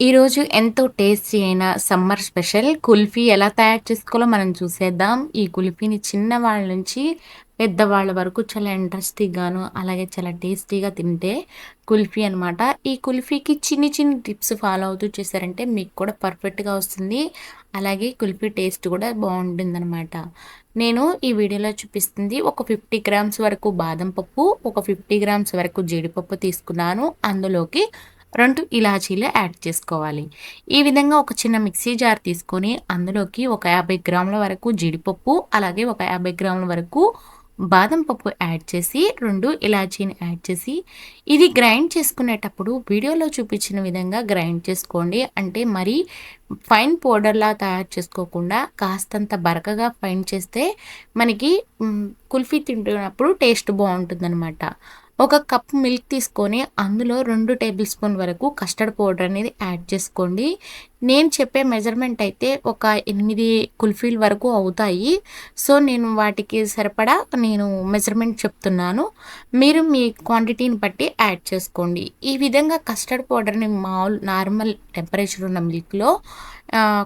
ఈరోజు ఎంతో టేస్టీ అయిన సమ్మర్ స్పెషల్ కుల్ఫీ ఎలా తయారు చేసుకోవాలో మనం చూసేద్దాం. ఈ కుల్ఫీని చిన్నవాళ్ళ నుంచి పెద్దవాళ్ళ వరకు చాలా ఇంట్రెస్టింగ్‌గాను, అలాగే చాలా టేస్టీగా తింటే కుల్ఫీ అనమాట. ఈ కుల్ఫీకి చిన్ని చిన్ని టిప్స్ ఫాలో అవుతూ చేశారంటే మీకు కూడా పర్ఫెక్ట్‌గా వస్తుంది. అలాగే కుల్ఫీ టేస్ట్ కూడా బావుంటుందనమాట. నేను ఈ వీడియోలో చూపిస్తుంది ఒక 50 గ్రామ్స్ వరకు బాదం పప్పు, ఒక 50 గ్రామ్స్ వరకు జీడిపప్పు తీసుకున్నాను. అందులోకి 2 ఇలాచీలు యాడ్ చేసుకోవాలి. ఈ విధంగా ఒక చిన్న మిక్సీ జార్ తీసుకొని అందులోకి ఒక 50 గ్రాముల వరకు జీడిపప్పు, అలాగే ఒక 50 గ్రాముల వరకు బాదం పప్పు యాడ్ చేసి 2 ఇలాచీని యాడ్ చేసి ఇది గ్రైండ్ చేసుకునేటప్పుడు వీడియోలో చూపించిన విధంగా గ్రైండ్ చేసుకోండి. అంటే మరీ ఫైన్ పౌడర్‌లా తయారు చేసుకోకుండా కాస్తంత బరకగా ఫైన్ చేస్తే మనకి కుల్ఫీ తింటున్నప్పుడు టేస్ట్ బావుంటుందనమాట. ఒక కప్ మిల్క్ తీసుకొని అందులో 2 టేబుల్ స్పూన్ వరకు కస్టర్డ్ పౌడర్ అనేది యాడ్ చేసుకోండి. నేను చెప్పే మెజర్‌మెంట్ అయితే ఒక 8 కుల్ఫీల వరకు అవుతాయి. సో, నేను వాటికి సరిపడా మెజర్‌మెంట్ చెప్తున్నాను. మీరు మీ క్వాంటిటీని బట్టి యాడ్ చేసుకోండి. ఈ విధంగా కస్టర్డ్ పౌడర్‌ని నార్మల్ టెంపరేచర్ ఉన్న మిల్క్‌లో ఆహ్,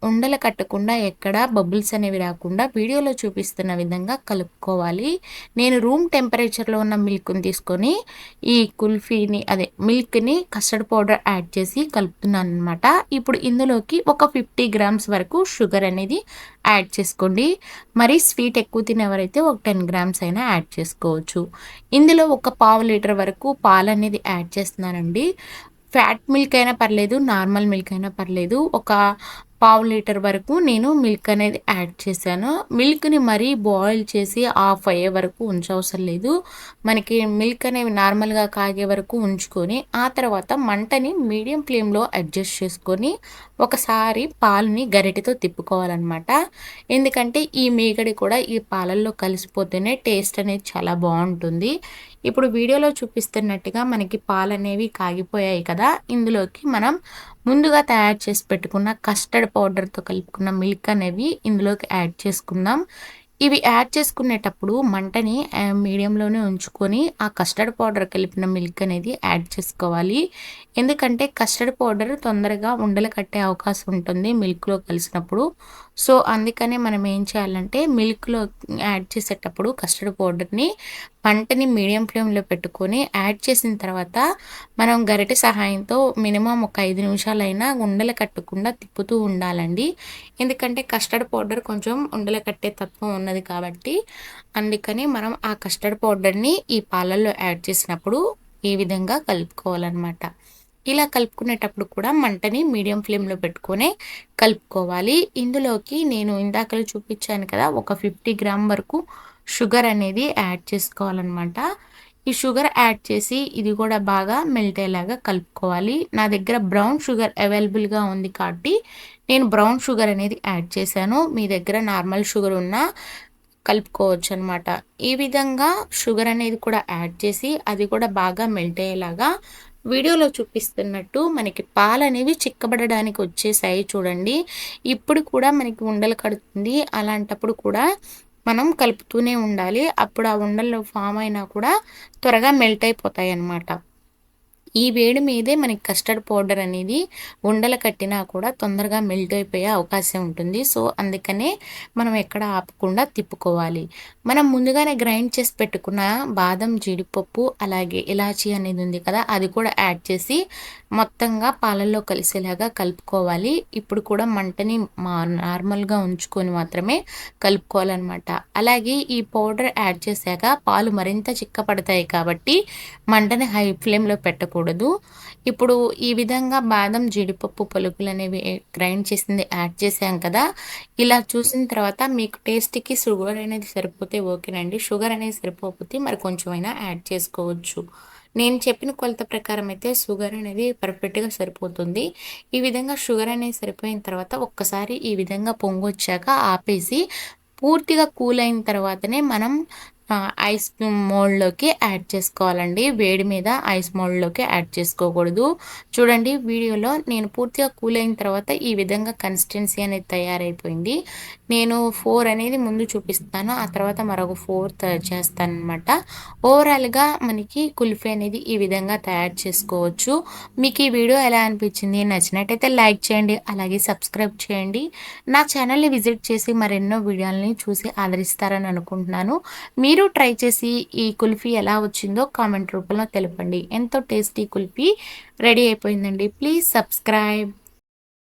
ఉండలు కట్టకుండా ఎక్కడ బబుల్స్ అనేవి రాకుండా వీడియోలో చూపిస్తున్న విధంగా కలుపుకోవాలి. నేను రూమ్ టెంపరేచర్‌లో ఉన్న మిల్క్‌ని తీసుకొని ఈ మిల్క్‌ని కస్టర్డ్ పౌడర్ యాడ్ చేసి కలుపుతున్నాననమాట. ఇప్పుడు ఇందులోకి ఒక 50 గ్రామ్స్ వరకు షుగర్ అనేది యాడ్ చేసుకోండి. మరి స్వీట్ ఎక్కువ తినేవారైతే ఒక 10 గ్రామ్స్ అయినా యాడ్ చేసుకోవచ్చు. ఇందులో ఒక పావు లీటర్ వరకు పాలనేది యాడ్ చేస్తున్నానండి. ఫ్యాట్ మిల్క్ అయినా పర్లేదు, నార్మల్ మిల్క్ అయినా పర్లేదు. ఒక పావు లీటర్ వరకు నేను మిల్క్ అనేది యాడ్ చేశాను. మిల్క్‌ని మరీ బాయిల్ చేసి ఆఫ్ అయ్యే వరకు ఉంచవసరం లేదు. మనకి మిల్క్ అనేవి నార్మల్‌గా కాగే వరకు ఉంచుకొని, ఆ తర్వాత మంటని మీడియం ఫ్లేమ్‌లో అడ్జస్ట్ చేసుకొని, ఒకసారి పాలని గరిటెతో తిప్పుకోవాలనమాట. ఎందుకంటే ఈ మీగడ కూడా ఈ పాలల్లో కలిసిపోతేనే టేస్ట్ అనేది చాలా బావుంటుంది. ఇప్పుడు వీడియోలో చూపిస్తున్నట్టుగా మనకి పాలనేవి కాగిపోయాయి కదా! ఇందులోకి మనం ముందుగా తయారు చేసి పెట్టుకున్న కస్టర్డ్ పౌడర్‌తో కలుపుకున్న మిల్క్ అనేవి ఇందులోకి యాడ్ చేసుకుందాం. ఇవి యాడ్ చేసుకునేటప్పుడు మంటని మీడియంలోనే ఉంచుకొని, ఆ కస్టర్డ్ పౌడర్ కలిపిన మిల్క్ అనేది యాడ్ చేసుకోవాలి. ఎందుకంటే కస్టర్డ్ పౌడర్ తొందరగా ఉండలు కట్టే అవకాశం ఉంటుంది మిల్క్‌లో కలిసినప్పుడు. సో, అందుకనే మనం ఏం చేయాలంటే మిల్క్‌లో యాడ్ చేసేటప్పుడు కస్టర్డ్ పౌడర్‌ని మంటని మీడియం ఫ్లేమ్‌లో పెట్టుకొని యాడ్ చేసిన తర్వాత మనం గరిటె సహాయంతో మినిమమ్ ఒక 5 నిమిషాలైనా ఉండలు కట్టకుండా తిప్పుతూ ఉండాలండి. ఎందుకంటే కస్టర్డ్ పౌడర్ కొంచెం ఉండలు కట్టే తత్వం ఉన్నది కాబట్టి, అందుకని మనం ఆ కస్టర్డ్ పౌడర్‌ని ఈ పాలల్లో యాడ్ చేసినప్పుడు ఈ విధంగా కలుపుకోవాలనమాట. ఇలా కలుపుకునేటప్పుడు కూడా మంటని మీడియం ఫ్లేమ్‌లో పెట్టుకొనే కలుపుకోవాలి. ఇందులోకి నేను ఇందాకల చూపించాను కదా! ఒక 50 గ్రామ్ వరకు షుగర్ అనేది యాడ్ చేసుకోవాలనమాట. ఈ షుగర్ యాడ్ చేసి ఇది కూడా బాగా మెల్ట్ అయ్యేలాగా కలుపుకోవాలి. నా దగ్గర బ్రౌన్ షుగర్ అవైలబుల్‌గా ఉంది కాబట్టి నేను బ్రౌన్ షుగర్ అనేది యాడ్ చేశాను. మీ దగ్గర నార్మల్ షుగర్ ఉన్నా కలుపుకోవచ్చనమాట. ఈ విధంగా షుగర్ అనేది కూడా యాడ్ చేసి అది కూడా బాగా మెల్ట్ అయ్యేలాగా వీడియోలో చూపిస్తున్నట్టు మనకి పాలనేవి చిక్కబడడానికి వచ్చేసాయి చూడండి. ఇప్పుడు కూడా మనకి ఉండలు కడుతుంది. అలాంటప్పుడు కూడా మనం కలుపుతూనే ఉండాలి. అప్పుడు ఆ ఉండలు ఫామ్ అయినా కూడా త్వరగా మెల్ట్ అయిపోతాయన్నమాట. ఈ వేడి మీదే మనకి కస్టర్డ్ పౌడర్ అనేది ఉండలు కట్టినా కూడా తొందరగా మెల్ట్ అయిపోయే అవకాశం ఉంటుంది. సో, అందుకనే మనం ఎక్కడ ఆపకుండా తిప్పుకోవాలి. మనం ముందుగానే గ్రైండ్ చేసి పెట్టుకున్న బాదం, జీడిపప్పు అలాగే ఇలాచీ అనేది ఉంది కదా! అది కూడా యాడ్ చేసి మొత్తంగా పాలల్లో కలిసేలాగా కలుపుకోవాలి. ఇప్పుడు కూడా మంటని నార్మల్‌గా ఉంచుకొని మాత్రమే కలుపుకోవాలనమాట. అలాగే ఈ పౌడర్ యాడ్ చేశాక పాలు మరింత చిక్కపడతాయి కాబట్టి మంటని హై ఫ్లేమ్‌లో పెట్టకూడదు. ఇప్పుడు ఈ విధంగా బాదం, జీడిపప్పు పలుకులనేవి గ్రైండ్ చేసింది యాడ్ చేశాం కదా! ఇలా చూసిన తర్వాత మీకు టేస్ట్‌కి షుగర్ అనేది సరిపోతే ఓకేనండి. షుగర్ అనేది సరిపోకపోతే మరి కొంచెమైనా యాడ్ చేసుకోవచ్చు. నేను చెప్పిన కొలత ప్రకారం అయితే షుగర్ అనేది పర్ఫెక్ట్‌గా సరిపోతుంది. ఈ విధంగా షుగర్ అనేది సరిపోయిన తర్వాత ఒక్కసారి ఈ విధంగా పొంగొచ్చాక ఆపేసి పూర్తిగా కూల్ అయిన తర్వాతనే మనం ఐస్ మోల్డ్‌లోకి యాడ్ చేసుకోవాలండి. వేడి మీద ఐస్ మోల్డ్‌లోకి యాడ్ చేసుకోకూడదు. చూడండి వీడియోలో నేను పూర్తిగా కూల్ అయిన తర్వాత ఈ విధంగా కన్సిస్టెన్సీ అనేది తయారైపోయింది. నేను 4 అనేది ముందు చూపిస్తాను. ఆ తర్వాత మరొక 4 చేస్తాననమాట. ఓవరాల్‌గా మనకి కుల్ఫీ అనేది ఈ విధంగా తయారు చేసుకోవచ్చు. మీకు ఈ వీడియో ఎలా అనిపించింది? నచ్చినట్టయితే లైక్ చేయండి. అలాగే సబ్స్క్రైబ్ చేయండి. నా ఛానల్‌ని విజిట్ చేసి మరెన్నో వీడియోలని చూసి ఆదరిస్తారని అనుకుంటున్నాను. మీరు ట్రై చేసి ఈ కుల్ఫీ ఎలా వచ్చిందో కామెంట్ రూపంలో తెలపండి. ఎంతో టేస్టీ కుల్ఫీ రెడీ అయిపోయిందండి. Please subscribe.